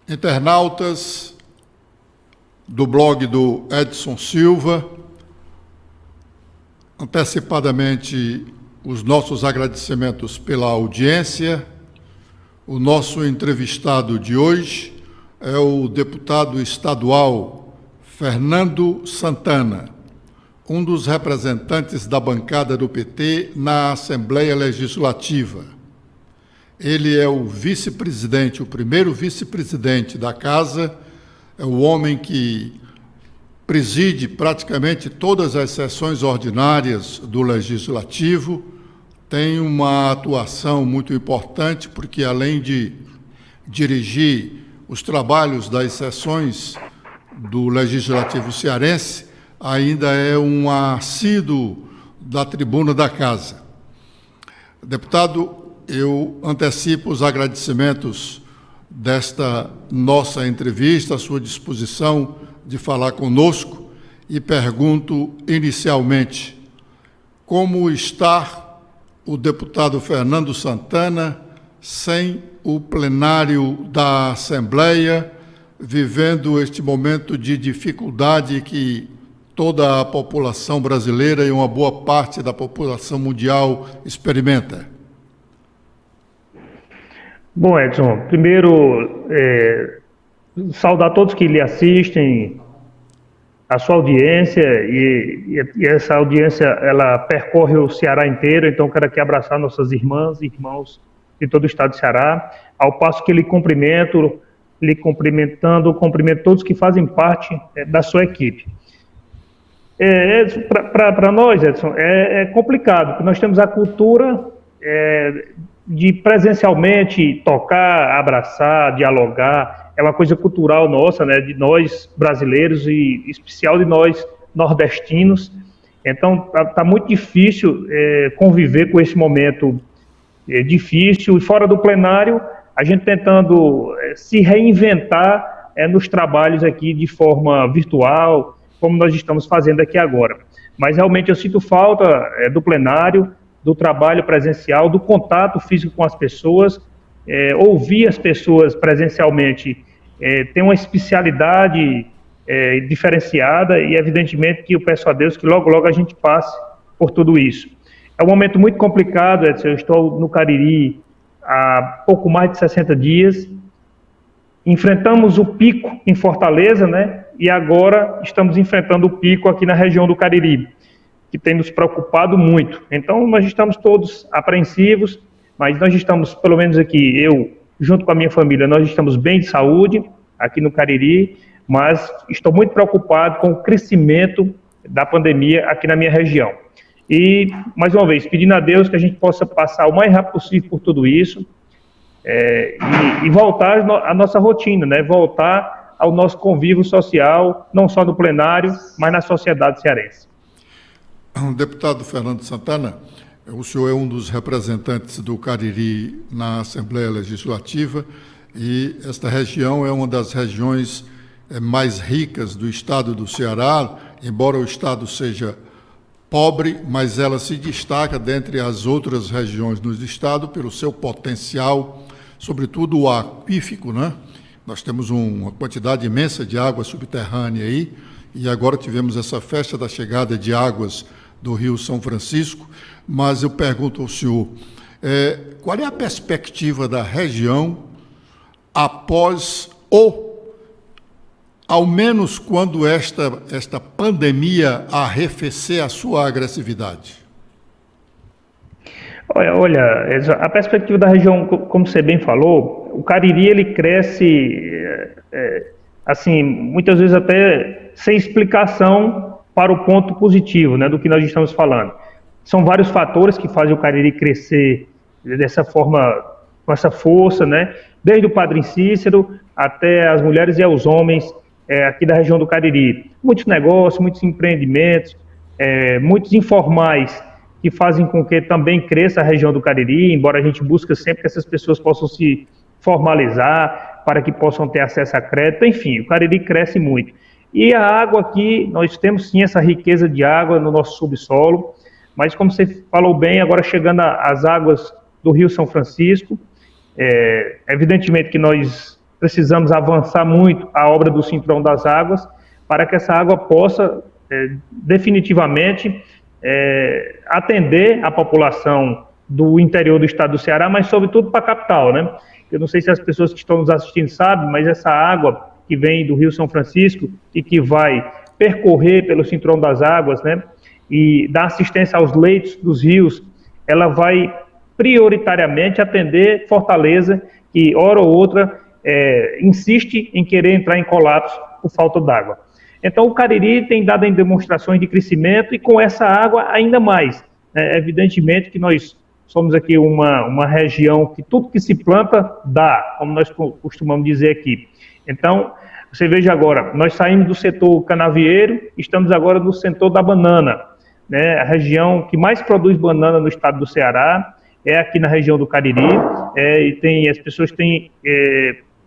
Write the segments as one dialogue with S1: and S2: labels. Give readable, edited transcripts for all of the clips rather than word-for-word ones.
S1: Internautas do blog do Edson Silva, antecipadamente os nossos agradecimentos pela audiência. O nosso entrevistado de hoje é o deputado estadual Fernando Santana, um dos representantes da bancada do PT na Assembleia Legislativa. Ele é o vice-presidente, o primeiro vice-presidente da Casa, é o homem que preside praticamente todas as sessões ordinárias do Legislativo, tem uma atuação muito importante, porque além de dirigir os trabalhos das sessões do Legislativo cearense, ainda é um assíduo da tribuna da Casa. Deputado, eu antecipo os agradecimentos desta nossa entrevista, à sua disposição de falar conosco, e pergunto inicialmente, como está o deputado Fernando Santana sem o plenário da Assembleia, vivendo este momento de dificuldade que toda a população brasileira e uma boa parte da população mundial experimenta?
S2: Bom, Edson, primeiro, saudar todos que lhe assistem, a sua audiência, e essa audiência, ela percorre o Ceará inteiro, então quero aqui abraçar nossas irmãs e irmãos de todo o estado do Ceará, ao passo que cumprimento todos que fazem parte da sua equipe. Para nós, Edson, é complicado, porque nós temos a cultura de presencialmente tocar, abraçar, dialogar, é uma coisa cultural nossa, né, de nós brasileiros e em especial de nós nordestinos. Então tá muito difícil conviver com esse momento difícil, e fora do plenário a gente tentando se reinventar nos trabalhos aqui de forma virtual, como nós estamos fazendo aqui agora. Mas realmente eu sinto falta do plenário, do trabalho presencial, do contato físico com as pessoas, ouvir as pessoas presencialmente tem uma especialidade diferenciada, e evidentemente que eu peço a Deus que logo, logo a gente passe por tudo isso. É um momento muito complicado, Edson. Eu estou no Cariri há pouco mais de 60 dias, enfrentamos o pico em Fortaleza, né? E agora estamos enfrentando o pico aqui na região do Cariri, que tem nos preocupado muito. Então, nós estamos todos apreensivos, mas nós estamos, pelo menos aqui, eu, junto com a minha família, nós estamos bem de saúde aqui no Cariri, mas estou muito preocupado com o crescimento da pandemia aqui na minha região. E, mais uma vez, pedindo a Deus que a gente possa passar o mais rápido possível por tudo isso e voltar à nossa rotina, né? Voltar ao nosso convívio social, não só no plenário, mas na sociedade cearense.
S1: Deputado Fernando Santana, o senhor é um dos representantes do Cariri na Assembleia Legislativa, e esta região é uma das regiões mais ricas do estado do Ceará, embora o estado seja pobre, mas ela se destaca dentre as outras regiões do estado pelo seu potencial, sobretudo o aquífico, né? Nós temos uma quantidade imensa de água subterrânea aí, e agora tivemos essa festa da chegada de águas do Rio São Francisco, mas eu pergunto ao senhor, qual é a perspectiva da região após, ou ao menos quando esta pandemia arrefecer a sua agressividade?
S2: Olha, a perspectiva da região, como você bem falou, o Cariri ele cresce, assim, muitas vezes até sem explicação para o ponto positivo, né, do que nós estamos falando. São vários fatores que fazem o Cariri crescer dessa forma, com essa força, né, desde o Padre Cícero até as mulheres e aos homens aqui da região do Cariri. Muitos negócios, muitos empreendimentos, muitos informais que fazem com que também cresça a região do Cariri, embora a gente busque sempre que essas pessoas possam se formalizar, para que possam ter acesso a crédito. Enfim, o Cariri cresce muito. E a água aqui, nós temos sim essa riqueza de água no nosso subsolo, mas como você falou bem, agora chegando às águas do Rio São Francisco, evidentemente que nós precisamos avançar muito a obra do Cinturão das Águas para que essa água possa definitivamente atender a população do interior do estado do Ceará, mas sobretudo para a capital, né? Eu não sei se as pessoas que estão nos assistindo sabem, mas essa água que vem do Rio São Francisco e que vai percorrer pelo Cinturão das Águas, né, e dar assistência aos leitos dos rios, ela vai prioritariamente atender Fortaleza, que hora ou outra insiste em querer entrar em colapso por falta d'água. Então o Cariri tem dado em demonstrações de crescimento e com essa água ainda mais. Evidentemente que nós somos aqui uma região que tudo que se planta dá, como nós costumamos dizer aqui. Então, você veja agora, nós saímos do setor canavieiro, estamos agora no setor da banana, né? A região que mais produz banana no estado do Ceará é aqui na região do Cariri, e as pessoas têm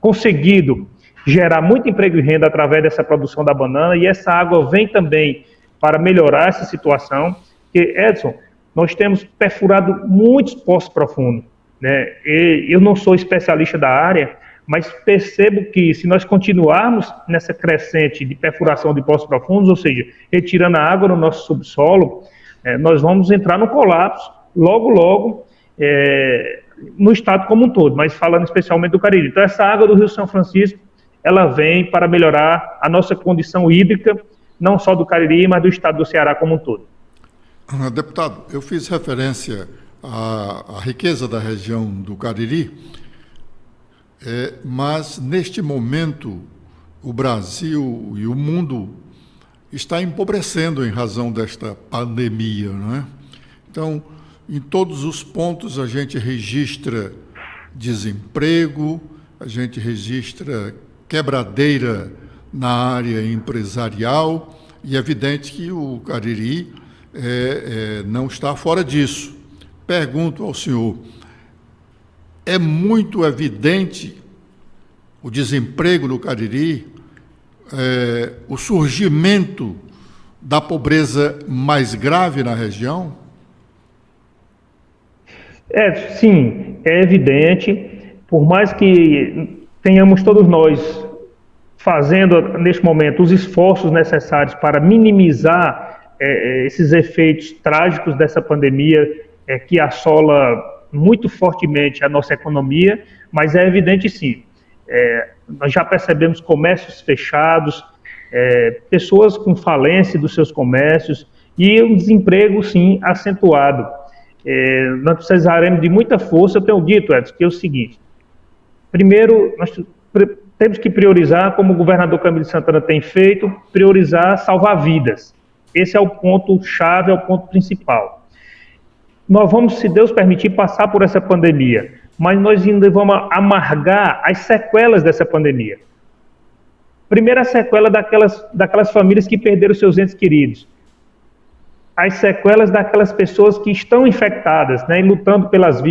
S2: conseguido gerar muito emprego e renda através dessa produção da banana, e essa água vem também para melhorar essa situação, porque, Edson, nós temos perfurado muitos poços profundos, né? Eu não sou especialista da área, mas percebo que se nós continuarmos nessa crescente de perfuração de poços profundos, ou seja, retirando a água no nosso subsolo, nós vamos entrar no colapso logo, logo, no estado como um todo, mas falando especialmente do Cariri. Então essa água do Rio São Francisco, ela vem para melhorar a nossa condição hídrica, não só do Cariri, mas do estado do Ceará como um todo.
S1: Deputado, eu fiz referência à riqueza da região do Cariri, mas neste momento o Brasil e o mundo está empobrecendo em razão desta pandemia, não é? Então, em todos os pontos a gente registra desemprego, a gente registra quebradeira na área empresarial, e é evidente que o Cariri não está fora disso. Pergunto ao senhor, é muito evidente o desemprego no Cariri, o surgimento da pobreza mais grave na região?
S2: Sim, é evidente, por mais que tenhamos todos nós fazendo, neste momento, os esforços necessários para minimizar esses efeitos trágicos dessa pandemia que assola muito fortemente a nossa economia, mas é evidente sim, nós já percebemos comércios fechados, pessoas com falência dos seus comércios e um desemprego sim acentuado. Nós precisaremos de muita força. Eu tenho dito, Edson, que é o seguinte: primeiro, nós temos que priorizar, como o governador Camilo Santana tem feito, priorizar salvar vidas. Esse é o ponto-chave, é o ponto principal. Nós vamos, se Deus permitir, passar por essa pandemia, mas nós ainda vamos amargar as sequelas dessa pandemia. Primeiro, a sequela daquelas famílias que perderam seus entes queridos. As sequelas daquelas pessoas que estão infectadas, né, e lutando pelas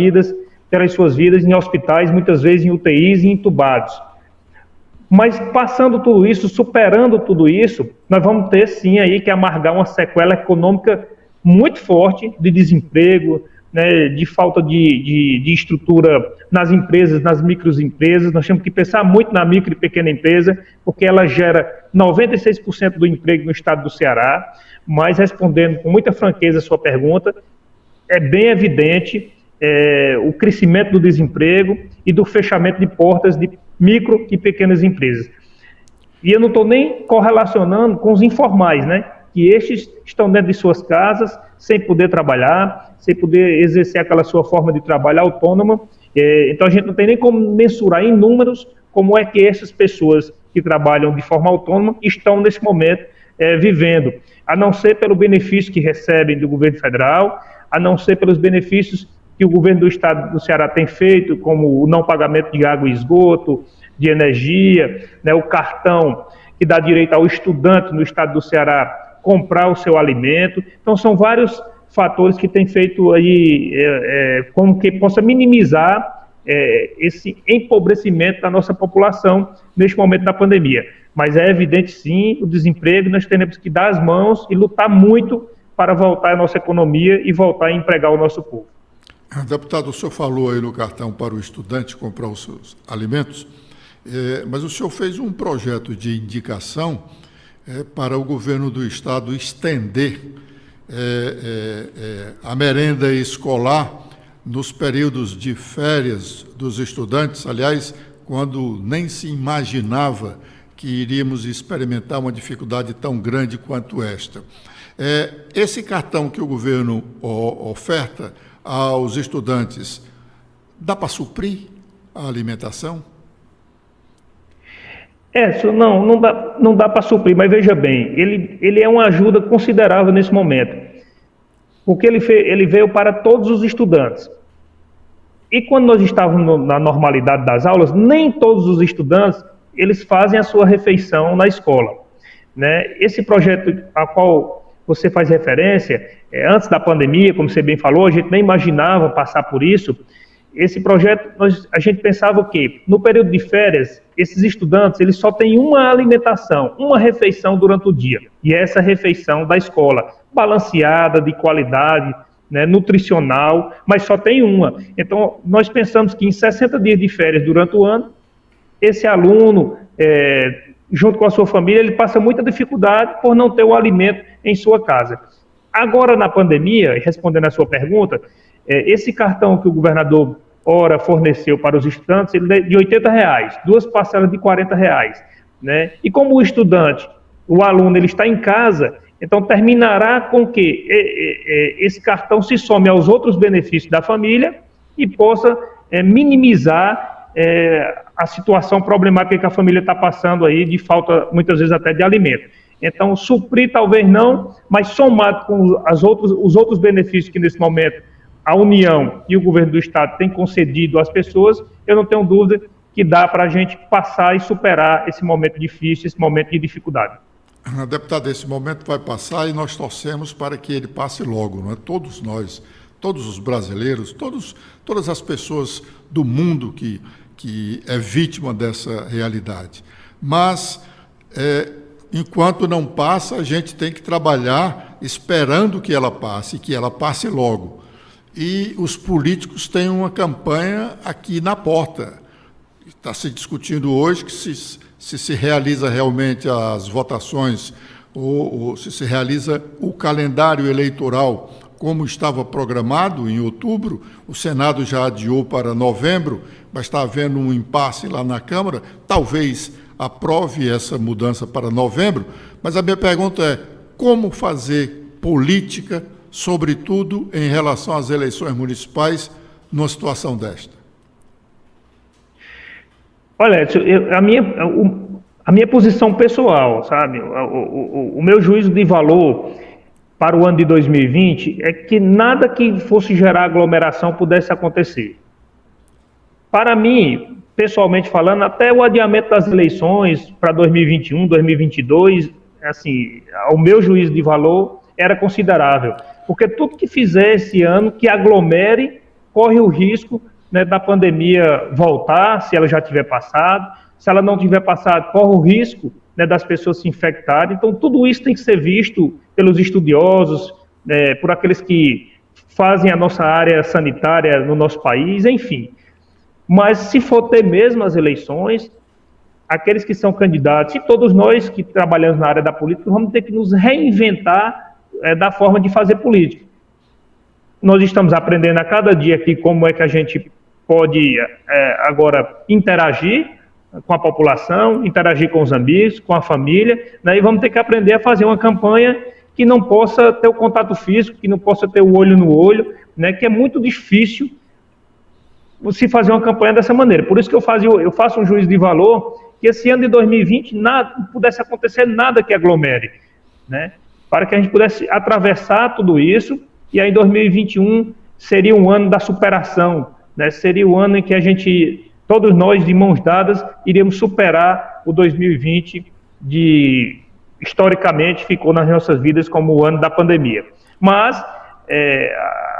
S2: suas vidas em hospitais, muitas vezes em UTIs e entubados. Mas passando tudo isso, superando tudo isso, nós vamos ter sim aí que amargar uma sequela econômica muito forte de desemprego, né, de falta de estrutura nas empresas, nas microempresas. Nós temos que pensar muito na micro e pequena empresa, porque ela gera 96% do emprego no estado do Ceará. Mas respondendo com muita franqueza a sua pergunta, é bem evidente o crescimento do desemprego e do fechamento de portas de micro e pequenas empresas. E eu não estou nem correlacionando com os informais, né? Que estes estão dentro de suas casas, sem poder trabalhar, sem poder exercer aquela sua forma de trabalho autônoma. Então a gente não tem nem como mensurar em números como é que essas pessoas que trabalham de forma autônoma estão nesse momento vivendo, a não ser pelo benefício que recebem do governo federal, a não ser pelos benefícios que o governo do estado do Ceará tem feito, como o não pagamento de água e esgoto, de energia, né, o cartão que dá direito ao estudante no estado do Ceará comprar o seu alimento. Então são vários fatores que têm feito aí como que possa minimizar esse empobrecimento da nossa população neste momento da pandemia. Mas é evidente sim o desemprego, nós temos que dar as mãos e lutar muito para voltar a nossa economia e voltar a empregar o nosso povo.
S1: Deputado, o senhor falou aí no cartão para o estudante comprar os seus alimentos. Mas o senhor fez um projeto de indicação para o governo do estado estender a merenda escolar nos períodos de férias dos estudantes, aliás, quando nem se imaginava que iríamos experimentar uma dificuldade tão grande quanto esta. Esse cartão que o governo oferta aos estudantes, dá para suprir a alimentação?
S2: Não dá para suprir, mas veja bem, ele é uma ajuda considerável nesse momento, porque ele veio para todos os estudantes. E quando nós estávamos na normalidade das aulas, nem todos os estudantes eles fazem a sua refeição na escola, né? Esse projeto a qual você faz referência, antes da pandemia, como você bem falou, a gente nem imaginava passar por isso. Esse projeto, a gente pensava o quê? No período de férias, esses estudantes eles só têm uma alimentação, uma refeição durante o dia, e é essa refeição da escola, balanceada, de qualidade, né, nutricional, mas só tem uma. Então, nós pensamos que em 60 dias de férias durante o ano, esse aluno, junto com a sua família, ele passa muita dificuldade por não ter o alimento em sua casa. Agora, na pandemia, respondendo à sua pergunta, esse cartão que o governador Ora forneceu para os estudantes, ele é de R$80, 2 parcelas de R$40, né? E como o estudante, o aluno, ele está em casa, então terminará com que esse cartão se some aos outros benefícios da família e possa minimizar a situação problemática que a família está passando aí, de falta, muitas vezes, até de alimento. Então, suprir talvez não, mas somado com os outros benefícios que, nesse momento, a União e o governo do Estado têm concedido às pessoas, eu não tenho dúvida que dá para a gente passar e superar esse momento difícil, esse momento de dificuldade.
S1: Deputado, esse momento vai passar e nós torcemos para que ele passe logo, não é? Todos nós, todos os brasileiros, todas as pessoas do mundo que é vítima dessa realidade. Mas, enquanto não passa, a gente tem que trabalhar esperando que ela passe logo. E os políticos têm uma campanha aqui na porta. Está se discutindo hoje que se realiza realmente as votações ou se realiza o calendário eleitoral como estava programado em outubro. O Senado já adiou para novembro, mas está havendo um impasse lá na Câmara. Talvez aprove essa mudança para novembro, mas a minha pergunta é: como fazer política, sobretudo em relação às eleições municipais, numa situação desta?
S2: Olha, a minha posição pessoal, sabe, o meu juízo de valor para o ano de 2020 é que nada que fosse gerar aglomeração pudesse acontecer. Para mim, pessoalmente falando, até o adiamento das eleições para 2021, 2022, assim, ao meu juízo de valor, era considerável. Porque tudo que fizer esse ano que aglomere, corre o risco, né, da pandemia voltar, se ela já tiver passado. Se ela não tiver passado, corre o risco, né, das pessoas se infectarem. Então, tudo isso tem que ser visto pelos estudiosos, por aqueles que fazem a nossa área sanitária no nosso país, enfim. Mas, se for ter mesmo as eleições, aqueles que são candidatos, e todos nós que trabalhamos na área da política, vamos ter que nos reinventar da forma de fazer política. Nós estamos aprendendo a cada dia aqui como é que a gente pode agora interagir com a população, interagir com os amigos, com a família, né? E vamos ter que aprender a fazer uma campanha que não possa ter o contato físico, que não possa ter o olho no olho, né? Que é muito difícil se fazer uma campanha dessa maneira. Por isso que eu faço um juízo de valor que esse ano de 2020 não pudesse acontecer nada que aglomere, né? Para que a gente pudesse atravessar tudo isso, e aí 2021 seria um ano da superação, né? Seria o ano em que a gente, todos nós, de mãos dadas, iríamos superar o 2020, historicamente ficou nas nossas vidas como o ano da pandemia. Mas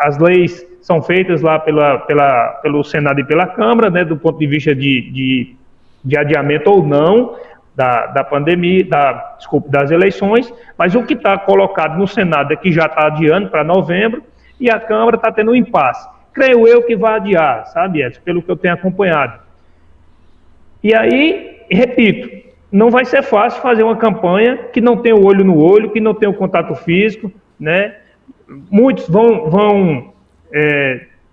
S2: as leis são feitas lá pelo Senado e pela Câmara, né, do ponto de vista de adiamento ou não da pandemia, das eleições, mas o que está colocado no Senado é que já está adiando para novembro, e a Câmara está tendo um impasse. Creio eu que vai adiar, sabe, Edson, pelo que eu tenho acompanhado. E aí, repito, não vai ser fácil fazer uma campanha que não tem o olho no olho, que não tem o contato físico, né? Muitos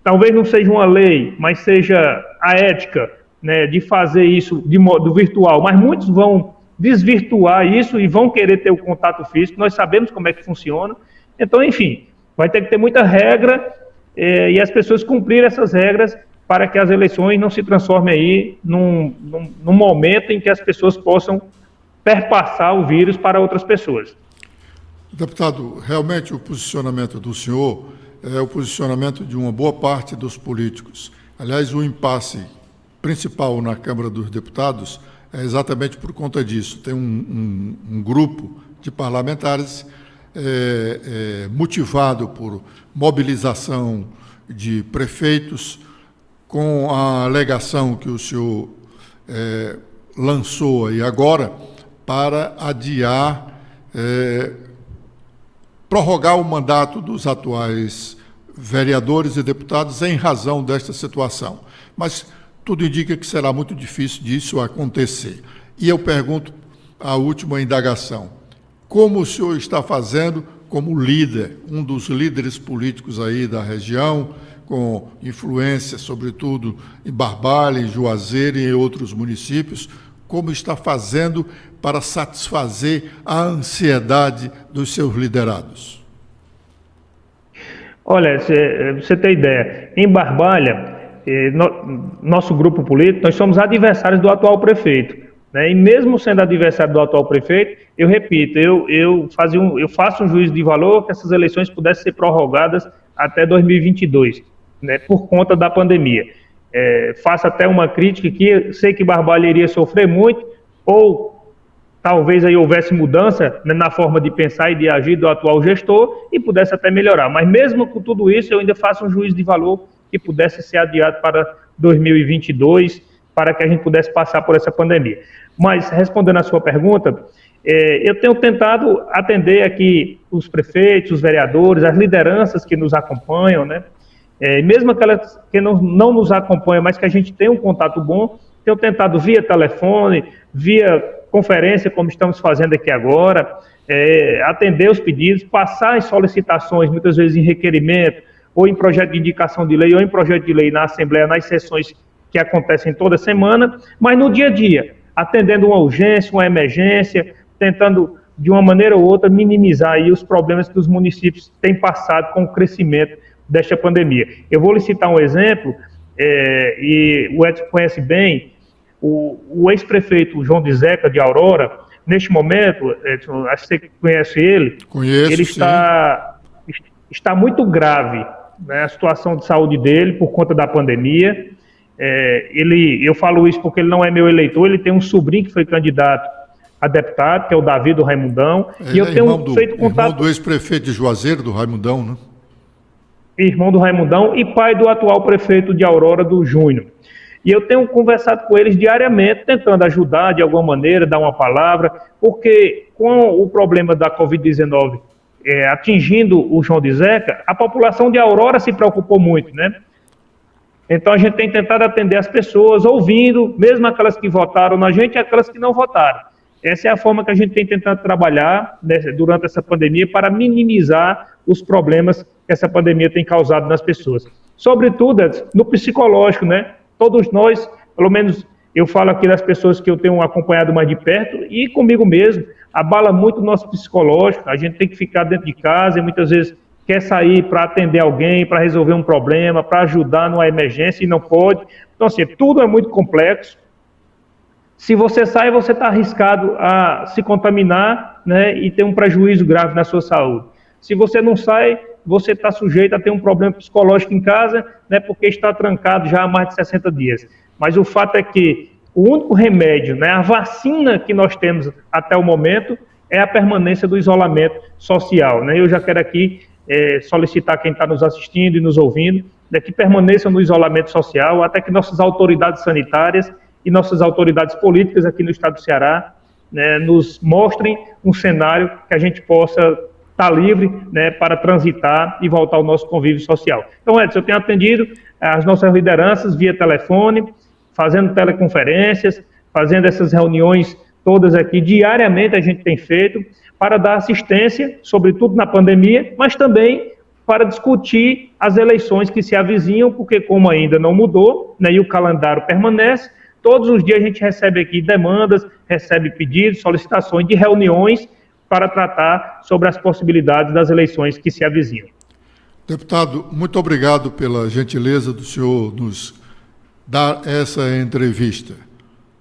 S2: talvez não seja uma lei, mas seja a ética, né, de fazer isso de modo virtual, mas muitos vão desvirtuar isso e vão querer ter o contato físico. Nós sabemos como é que funciona. Então, enfim, vai ter que ter muita regra e as pessoas cumprir essas regras para que as eleições não se transformem aí num momento em que as pessoas possam perpassar o vírus para outras pessoas.
S1: Deputado, realmente o posicionamento do senhor é o posicionamento de uma boa parte dos políticos. Aliás, o impasse principal na Câmara dos Deputados é exatamente por conta disso. Tem um grupo de parlamentares motivado por mobilização de prefeitos, com a alegação que o senhor lançou aí agora para adiar, prorrogar o mandato dos atuais vereadores e deputados em razão desta situação. Mas tudo indica que será muito difícil disso acontecer. E eu pergunto a última indagação: como o senhor está fazendo como líder, um dos líderes políticos aí da região, com influência, sobretudo, em Barbalha, em Juazeiro e em outros municípios, como está fazendo para satisfazer a ansiedade dos seus liderados?
S2: Olha, você tem ideia, em Barbalha, nosso grupo político, nós somos adversários do atual prefeito, né? E mesmo sendo adversário do atual prefeito, eu repito, eu faço um juízo de valor que essas eleições pudessem ser prorrogadas até 2022, né, por conta da pandemia. Faço até uma crítica que sei que Barbalha iria sofrer muito, ou talvez aí houvesse mudança, né, na forma de pensar e de agir do atual gestor e pudesse até melhorar. Mas mesmo com tudo isso, eu ainda faço um juízo de valor que pudesse ser adiado para 2022, para que a gente pudesse passar por essa pandemia. Mas, respondendo à sua pergunta, eu tenho tentado atender aqui os prefeitos, os vereadores, as lideranças que nos acompanham, né? Mesmo aquelas que não nos acompanham, mas que a gente tem um contato bom, tenho tentado via telefone, via conferência, como estamos fazendo aqui agora, atender os pedidos, passar as solicitações, muitas vezes em requerimento, ou em projeto de indicação de lei, ou em projeto de lei na Assembleia, nas sessões que acontecem toda semana, mas no dia a dia, atendendo uma urgência, uma emergência, tentando, de uma maneira ou outra, minimizar aí os problemas que os municípios têm passado com o crescimento desta pandemia. Eu vou lhe citar um exemplo, e o Edson conhece bem, o ex-prefeito João de Zeca, de Aurora, neste momento, Edson, acho que você conhece ele.
S1: Conheço,
S2: ele está muito grave, né, a situação de saúde dele por conta da pandemia. Eu falo isso porque ele não é meu eleitor, ele tem um sobrinho que foi candidato a deputado, que é o Davi do Raimundão, e eu tenho feito contato...
S1: Irmão do ex-prefeito de Juazeiro, do Raimundão, né?
S2: Irmão do Raimundão e pai do atual prefeito de Aurora, do Júnior. E eu tenho conversado com eles diariamente, tentando ajudar de alguma maneira, dar uma palavra, porque com o problema da Covid-19 atingindo o João de Zeca, a população de Aurora se preocupou muito, né? Então a gente tem tentado atender as pessoas, ouvindo, mesmo aquelas que votaram na gente e aquelas que não votaram. Essa é a forma que a gente tem tentado trabalhar, né, durante essa pandemia para minimizar os problemas que essa pandemia tem causado nas pessoas. Sobretudo no psicológico, né? Todos nós, pelo menos eu falo aqui das pessoas que eu tenho acompanhado mais de perto e comigo mesmo, abala muito o nosso psicológico. A gente tem que ficar dentro de casa e muitas vezes quer sair para atender alguém, para resolver um problema, para ajudar numa emergência e não pode. Então, assim, tudo é muito complexo. Se você sai, você está arriscado a se contaminar, né, e ter um prejuízo grave na sua saúde. Se você não sai, você está sujeito a ter um problema psicológico em casa, né, porque está trancado já há mais de 60 dias. Mas o fato é que o único remédio, né, a vacina que nós temos até o momento é a permanência do isolamento social, né? Eu já quero aqui solicitar quem está nos assistindo e nos ouvindo, né, que permaneçam no isolamento social até que nossas autoridades sanitárias e nossas autoridades políticas aqui no estado do Ceará, né, nos mostrem um cenário que a gente possa estar livre, né, para transitar e voltar ao nosso convívio social. Então, Edson, eu tenho atendido as nossas lideranças via telefone, fazendo teleconferências, fazendo essas reuniões todas aqui, diariamente a gente tem feito, para dar assistência, sobretudo na pandemia, mas também para discutir as eleições que se avizinham, porque como ainda não mudou, né, e o calendário permanece, todos os dias a gente recebe aqui demandas, recebe pedidos, solicitações de reuniões para tratar sobre as possibilidades das eleições que se avizinham.
S1: Deputado, muito obrigado pela gentileza do senhor nos dar essa entrevista.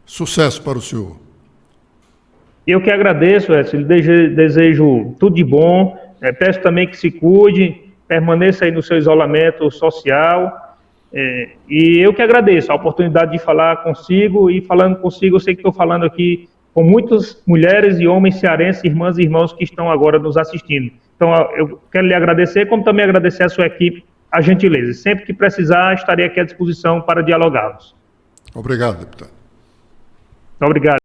S1: Sucesso para o senhor.
S2: Eu que agradeço, Edson, desejo tudo de bom, peço também que se cuide, permaneça aí no seu isolamento social, e eu que agradeço a oportunidade de falar consigo, e falando consigo, eu sei que estou falando aqui com muitas mulheres e homens cearenses, irmãs e irmãos que estão agora nos assistindo. Então, eu quero lhe agradecer, como também agradecer à sua equipe a gentileza. Sempre que precisar, estarei aqui à disposição para dialogarmos.
S1: Obrigado, deputado.
S2: Obrigado.